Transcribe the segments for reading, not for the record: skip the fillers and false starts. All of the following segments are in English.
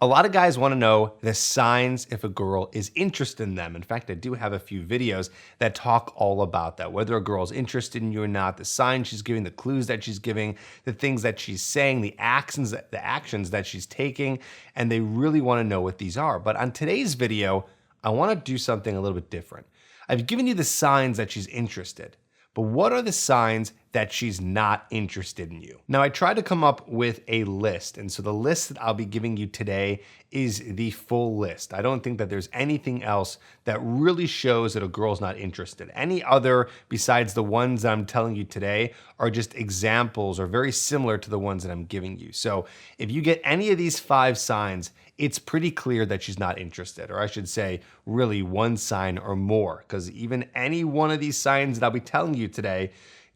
A lot of guys want to know the signs if a girl is interested in them. In fact, I do have a few videos that talk all about that, whether a girl's interested in you or not, the signs she's giving, the clues that she's giving, the things that she's saying, the actions that she's taking, and they really want to know what these are. But on today's video, I want to do something a little bit different. I've given you the signs that she's interested, but what are the signs that she's not interested in you? Now, I tried to come up with a list, and so the list that I'll be giving you today is the full list. I don't think that there's anything else that really shows that a girl's not interested. Any other besides the ones that I'm telling you today are just examples or very similar to the ones that I'm giving you. So if you get any of these 5 signs, it's pretty clear that she's not interested, or I should say really one sign or more, because even any one of these signs that I'll be telling you today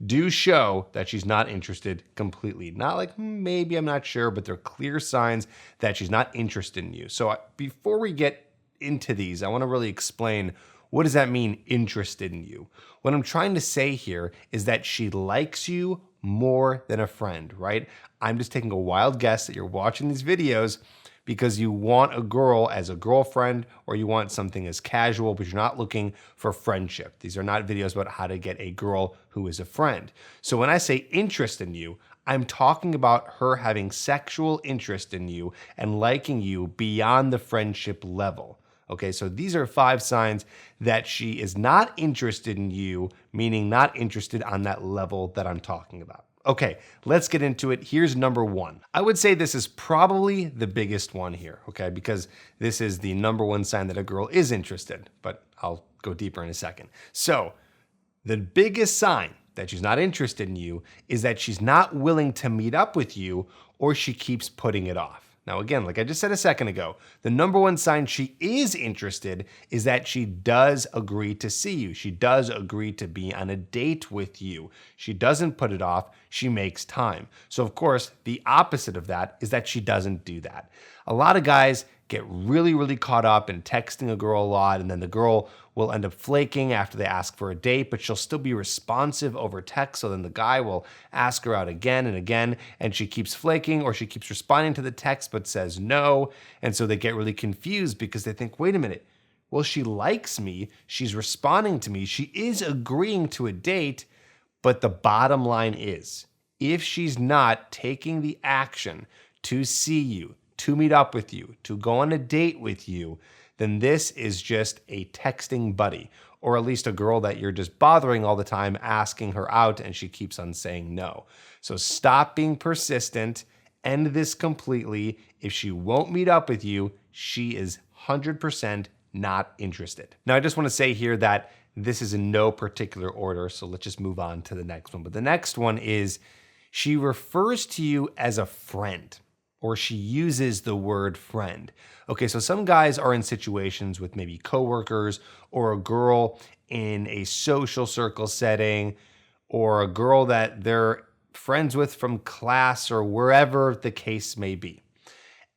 do show that she's not interested completely. Not like maybe, I'm not sure, but they're clear signs that she's not interested in you. So before we get into these, I want to really explain, what does that mean, interested in you? What I'm trying to say here is that she likes you more than a friend, right? I'm just taking a wild guess that you're watching these videos because you want a girl as a girlfriend, or you want something as casual, but you're not looking for friendship. These are not videos about how to get a girl who is a friend. So when I say interest in you, I'm talking about her having sexual interest in you and liking you beyond the friendship level. Okay, so these are 5 signs that she is not interested in you, meaning not interested on that level that I'm talking about. Okay, let's get into it. Here's number 1. I would say this is probably the biggest one here, okay, because this is the number 1 sign that a girl is interested, but I'll go deeper in a second. So the biggest sign that she's not interested in you is that she's not willing to meet up with you, or she keeps putting it off. Now, again, like I just said a second ago, the number 1 sign she is interested is that she does agree to see you. She does agree to be on a date with you. She doesn't put it off. She makes time. So, of course, the opposite of that is that she doesn't do that. A lot of guys get really, really caught up in texting a girl a lot, and then the girl will end up flaking after they ask for a date, but she'll still be responsive over text. So then the guy will ask her out again and again, and she keeps flaking, or she keeps responding to the text but says no. And so they get really confused because they think, wait a minute, well, she likes me, she's responding to me, she is agreeing to a date, but the bottom line is, if she's not taking the action to see you, to meet up with you, to go on a date with you, then this is just a texting buddy, or at least a girl that you're just bothering all the time, asking her out, and she keeps on saying no. So stop being persistent, end this completely. If she won't meet up with you, she is 100% not interested. Now, I just want to say here that this is in no particular order, so let's just move on to the next one. But the next one is she refers to you as a friend, or she uses the word friend. Okay, so some guys are in situations with maybe coworkers, or a girl in a social circle setting, or a girl that they're friends with from class or wherever the case may be.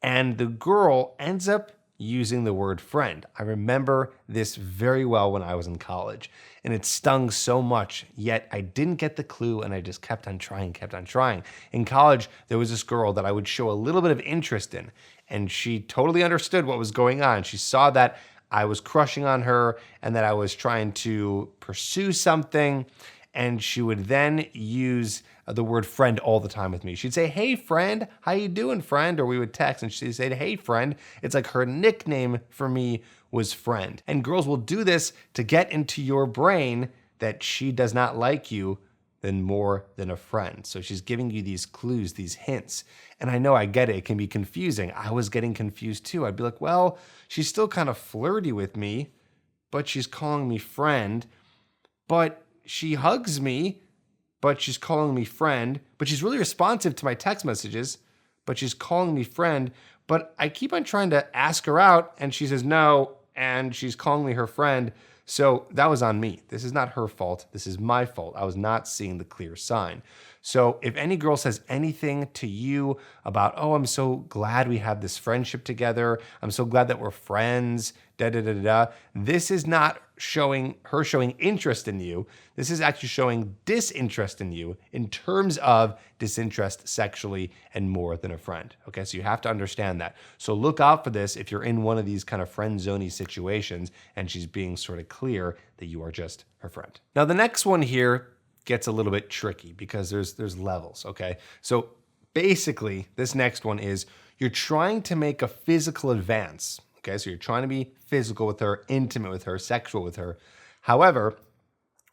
And the girl ends up using the word friend. I remember this very well when I was in college, and it stung so much, yet I didn't get the clue, and I just kept on trying. In college, there was this girl that I would show a little bit of interest in, and she totally understood what was going on. She saw that I was crushing on her and that I was trying to pursue something, and she would then use the word friend all the time with me. She'd say, "Hey friend, how you doing, friend?" Or we would text and she'd say, "Hey friend." It's like her nickname for me was friend. And girls will do this to get into your brain that she does not like you than more than a friend. So she's giving you these clues, these hints. And I know, I get it. It can be confusing. I was getting confused too. I'd be like, well, she's still kind of flirty with me, but she's calling me friend. But she hugs me, but she's calling me friend. But she's really responsive to my text messages, but she's calling me friend. But I keep on trying to ask her out, and she says no, and she's calling me her friend. So that was on me. This is not her fault. This is my fault. I was not seeing the clear sign. So if any girl says anything to you about, oh, I'm so glad we have this friendship together, I'm so glad that we're friends, this is not showing interest in you. This is actually showing disinterest in you in terms of disinterest sexually and more than a friend. Okay, so you have to understand that. So look out for this if you're in one of these kind of friend-zoney situations and she's being sort of clear that you are just her friend. Now the next one here gets a little bit tricky because there's levels, okay? So basically, this next one is you're trying to make a physical advance. Okay, so you're trying to be physical with her, intimate with her, sexual with her. However,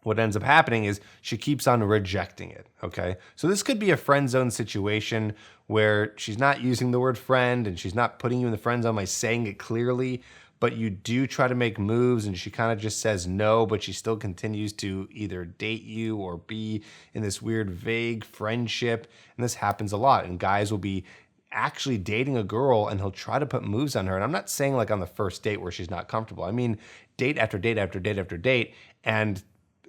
what ends up happening is she keeps on rejecting it, okay? So this could be a friend zone situation where she's not using the word friend and she's not putting you in the friend zone by saying it clearly, but you do try to make moves and she kind of just says no, but she still continues to either date you or be in this weird, vague friendship. And this happens a lot. And guys will be actually dating a girl and he'll try to put moves on her. And I'm not saying like on the first date where she's not comfortable. I mean, date after date after date after date, and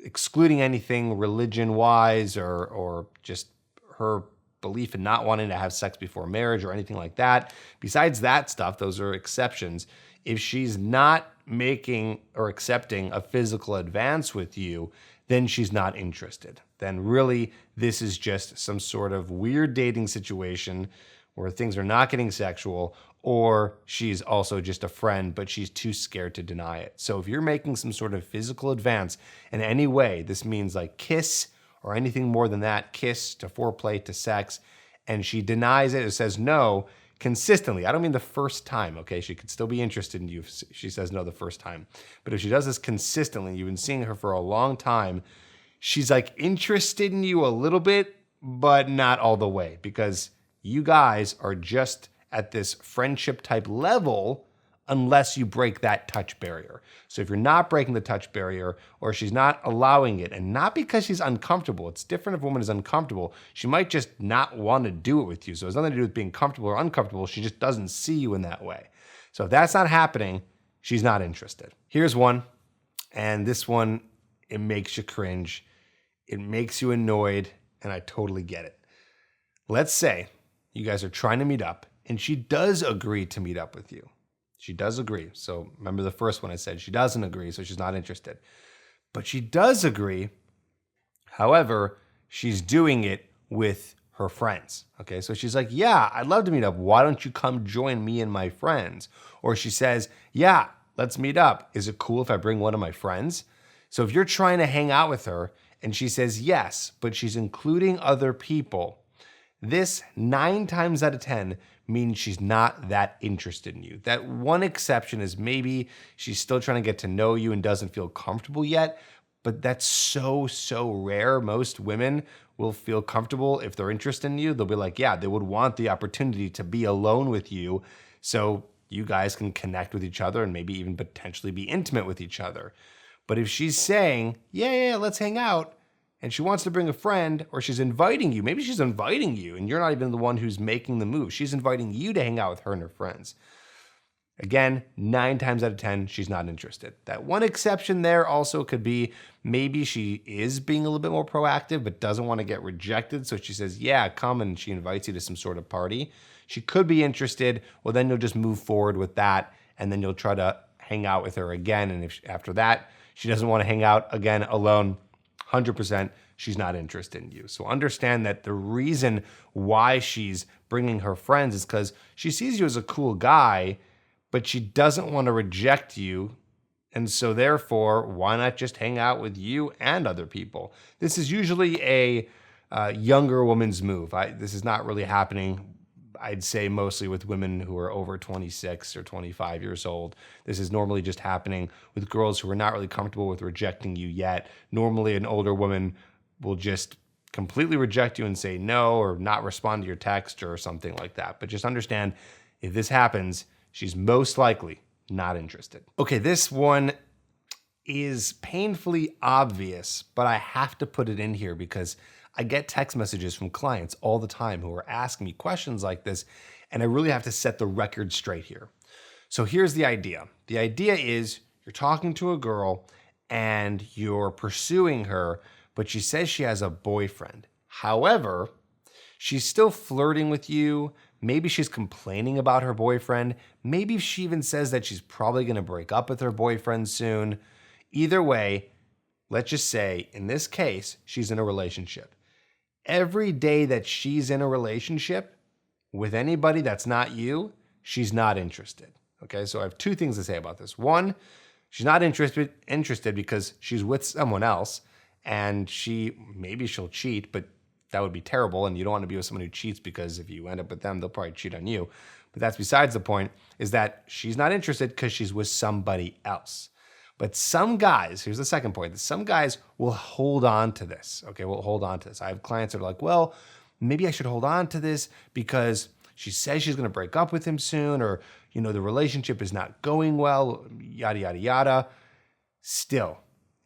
excluding anything religion-wise or just her belief in not wanting to have sex before marriage or anything like that. Besides that stuff, those are exceptions. If she's not making or accepting a physical advance with you, then she's not interested. Then really, this is just some sort of weird dating situation where things are not getting sexual, or she's also just a friend, but she's too scared to deny it. So if you're making some sort of physical advance in any way, this means like kiss or anything more than that, kiss to foreplay to sex, and she denies it or says no consistently. I don't mean the first time, okay? She could still be interested in you if she says no the first time. But if she does this consistently, you've been seeing her for a long time, she's like interested in you a little bit, but not all the way, because you guys are just at this friendship type level unless you break that touch barrier. So if you're not breaking the touch barrier or she's not allowing it, and not because she's uncomfortable, it's different if a woman is uncomfortable. She might just not want to do it with you. So it has nothing to do with being comfortable or uncomfortable. She just doesn't see you in that way. So if that's not happening, she's not interested. Here's one, and this one, it makes you cringe. It makes you annoyed, and I totally get it. Let's say you guys are trying to meet up, and she does agree to meet up with you. She does agree. So remember the first one I said, she doesn't agree, so she's not interested. But she does agree. However, she's doing it with her friends. Okay, so she's like, yeah, I'd love to meet up. Why don't you come join me and my friends? Or she says, yeah, let's meet up. Is it cool if I bring one of my friends? So if you're trying to hang out with her and she says yes, but she's including other people, this 9 times out of 10 means she's not that interested in you. That one exception is maybe she's still trying to get to know you and doesn't feel comfortable yet, but that's so rare. Most women will feel comfortable if they're interested in you. They'll be like, yeah, they would want the opportunity to be alone with you so you guys can connect with each other and maybe even potentially be intimate with each other. But if she's saying, yeah, let's hang out, and she wants to bring a friend, or she's inviting you, maybe she's inviting you and you're not even the one who's making the move. She's inviting you to hang out with her and her friends. Again, 9 times out of 10, she's not interested. That one exception there also could be maybe she is being a little bit more proactive but doesn't want to get rejected. So she says, yeah, come, and she invites you to some sort of party. She could be interested. Well, then you'll just move forward with that, and then you'll try to hang out with her again. And if after that, she doesn't want to hang out again alone, 100%, she's not interested in you. So understand that the reason why she's bringing her friends is because she sees you as a cool guy, but she doesn't want to reject you. And so therefore, why not just hang out with you and other people? This is usually a younger woman's move. This is not really happening, I'd say, mostly with women who are over 26 or 25 years old. This is normally just happening with girls who are not really comfortable with rejecting you yet. Normally, an older woman will just completely reject you and say no or not respond to your text or something like that. But just understand, if this happens, she's most likely not interested. Okay, this one is painfully obvious, but I have to put it in here because I get text messages from clients all the time who are asking me questions like this, and I really have to set the record straight here. So here's the idea. The idea is you're talking to a girl and you're pursuing her, but she says she has a boyfriend. However, she's still flirting with you. Maybe she's complaining about her boyfriend. Maybe she even says that she's probably going to break up with her boyfriend soon. Either way, let's just say in this case, she's in a relationship. Every day that she's in a relationship with anybody that's not you, she's not interested. Okay, so I have two things to say about this. One, she's not interested because she's with someone else, and maybe she'll cheat, but that would be terrible, and you don't want to be with someone who cheats, because if you end up with them, they'll probably cheat on you. But that's besides the point, is that she's not interested because she's with somebody else. But some guys, here's the second point, that some guys will hold on to this. Okay, will hold on to this. I have clients that are like, well, maybe I should hold on to this because she says she's going to break up with him soon, or, the relationship is not going well, yada, yada, yada. Still,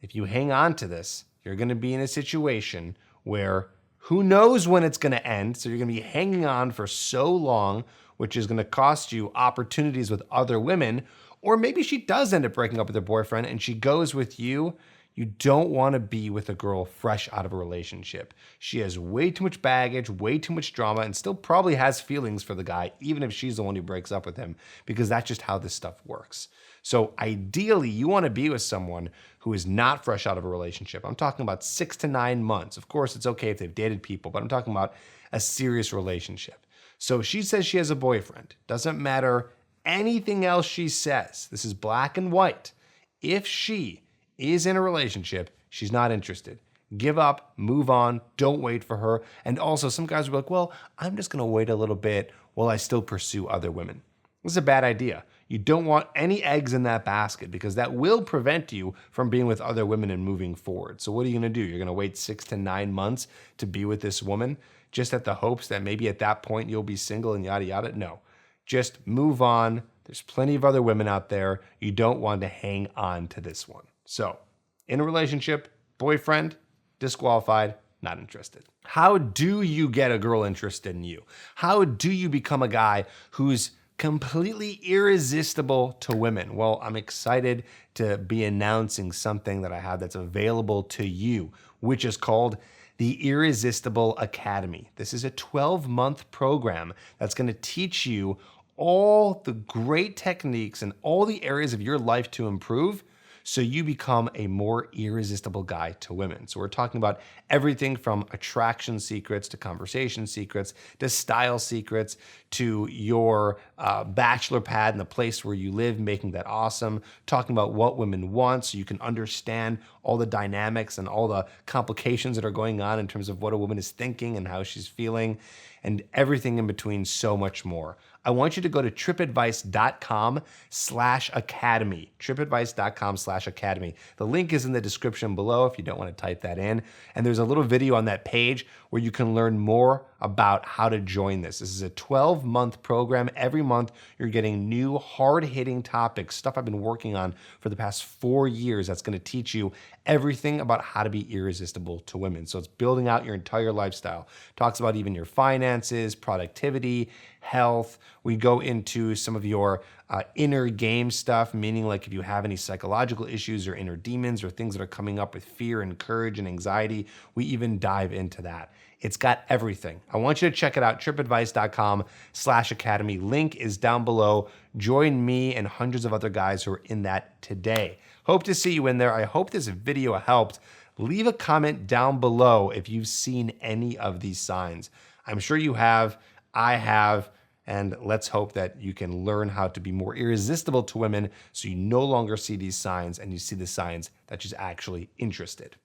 if you hang on to this, you're going to be in a situation where who knows when it's going to end. So you're going to be hanging on for so long, which is going to cost you opportunities with other women. Or maybe she does end up breaking up with her boyfriend and she goes with you. You don't want to be with a girl fresh out of a relationship. She has way too much baggage, way too much drama, and still probably has feelings for the guy, even if she's the one who breaks up with him, because that's just how this stuff works. So ideally, you want to be with someone who is not fresh out of a relationship. I'm talking about 6 to 9 months. Of course, it's okay if they've dated people, but I'm talking about a serious relationship. So she says she has a boyfriend. Doesn't matter anything else she says. This is black and white. If she is in a relationship, she's not interested. Give up, move on, don't wait for her. And also, some guys will be like, well, I'm just going to wait a little bit while I still pursue other women. This is a bad idea. You don't want any eggs in that basket, because that will prevent you from being with other women and moving forward. So what are you going to do? You're going to wait 6 to 9 months to be with this woman just at the hopes that maybe at that point you'll be single and yada, yada? No. Just move on. There's plenty of other women out there. You don't want to hang on to this one. So, in a relationship, boyfriend, disqualified, not interested. How do you get a girl interested in you? How do you become a guy who's completely irresistible to women? Well, I'm excited to be announcing something that I have that's available to you, which is called the Irresistible Academy. This is a 12-month program that's going to teach you all the great techniques and all the areas of your life to improve, so you become a more irresistible guy to women. So we're talking about everything from attraction secrets to conversation secrets to style secrets to your bachelor pad and the place where you live, making that awesome. Talking about what women want so you can understand all the dynamics and all the complications that are going on in terms of what a woman is thinking and how she's feeling, and everything in between, so much more. I want you to go to tripadvice.com/academy, tripadvice.com/academy. The link is in the description below if you don't want to type that in. And there's a little video on that page where you can learn more about how to join this. This is a 12-month program. Every month, you're getting new hard-hitting topics, stuff I've been working on for the past 4 years that's going to teach you everything about how to be irresistible to women. So it's building out your entire lifestyle. Talks about even your finances, productivity, health. We go into some of your inner game stuff, meaning like if you have any psychological issues or inner demons or things that are coming up with fear and courage and anxiety, we even dive into that. It's got everything. I want you to check it out, tripadvice.com/academy. Link is down below. Join me and hundreds of other guys who are in that today. Hope to see you in there. I hope this video helped. Leave a comment down below if you've seen any of these signs. I'm sure you have. I have. And let's hope that you can learn how to be more irresistible to women so you no longer see these signs and you see the signs that she's actually interested.